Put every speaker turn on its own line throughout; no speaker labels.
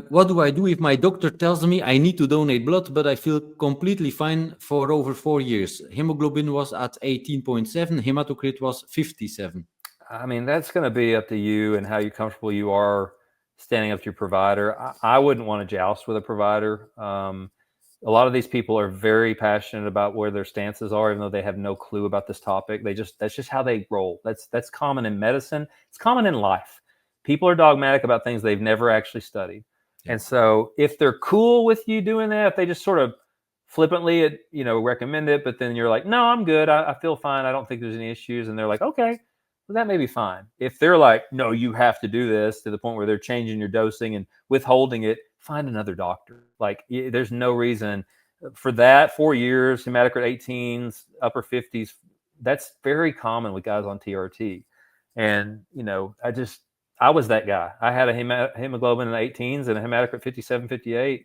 What do I do if my doctor tells me I need to donate blood, but I feel completely fine for over 4 years? Hemoglobin was at 18.7, hematocrit was 57.
I mean, that's going to be up to you and how comfortable you are standing up to your provider. I wouldn't want to joust with a provider. A lot of these people are very passionate about where their stances are, even though they have no clue about this topic. That's just how they roll. That's common in medicine. It's common in life. People are dogmatic about things they've never actually studied.
Yeah.
And so if they're cool with you doing that, if they just sort of flippantly, recommend it, but then you're like, no, I'm good. I feel fine. I don't think there's any issues. And they're like, okay, well, that may be fine. If they're like, no, you have to do this, to the point where they're changing your dosing and withholding it, find another doctor. Like, there's no reason for that. 4 years, hematocrit 18s, upper 50s. That's very common with guys on TRT. And, I was that guy. I had a hemoglobin in the 18s and a hematocrit 57, 58.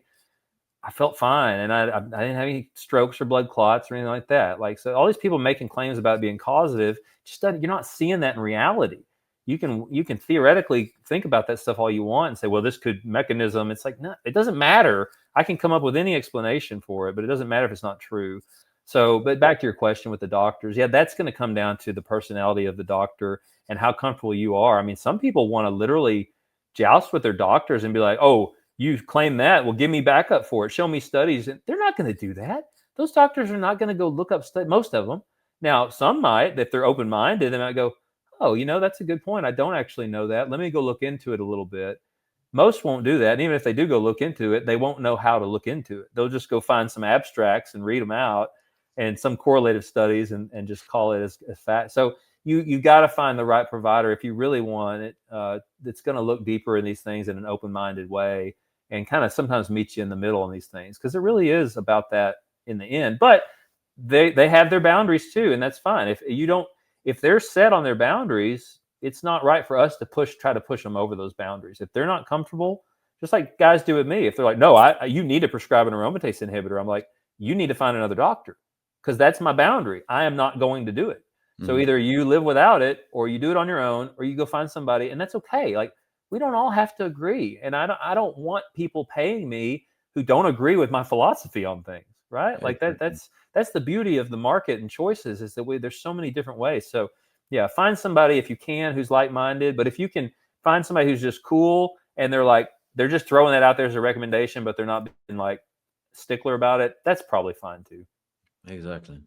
I felt fine, and I didn't have any strokes or blood clots or anything like that. Like, so all these people making claims about it being causative, you're not seeing that in reality. You can theoretically think about that stuff all you want and say, well, this could mechanism. It's like, no, it doesn't matter. I can come up with any explanation for it, but it doesn't matter if it's not true. So, but back to your question with the doctors, yeah, that's going to come down to the personality of the doctor and how comfortable you are. I mean, some people want to literally joust with their doctors and be like, oh, you claim that, well, give me backup for it. Show me studies. And they're not going to do that. Those doctors are not going to go look up most of them. Now, some might, if they're open-minded, they might go, oh, that's a good point. I don't actually know that. Let me go look into it a little bit. Most won't do that. And even if they do go look into it, they won't know how to look into it. They'll just go find some abstracts and read them out and some correlative studies and just call it as fact. So you got to find the right provider if you really want it. That's going to look deeper in these things in an open-minded way and kind of sometimes meet you in the middle on these things, because it really is about that in the end. But they have their boundaries too, and that's fine. If they're set on their boundaries, it's not right for us to try to push them over those boundaries. If they're not comfortable, just like guys do with me, if they're like, no, you need to prescribe an aromatase inhibitor, I'm like, you need to find another doctor, because that's my boundary. I am not going to do it. So either you live without it, or you do it on your own, or you go find somebody, and that's okay. Like, we don't all have to agree, and I don't want people paying me who don't agree with my philosophy on things, right? Like that's the beauty of the market and choices, is that there's so many different ways. So yeah, find somebody if you can who's like-minded. But if you can find somebody who's just cool and they're just throwing that out there as a recommendation, but they're not being like stickler about it, that's probably fine too.
Exactly.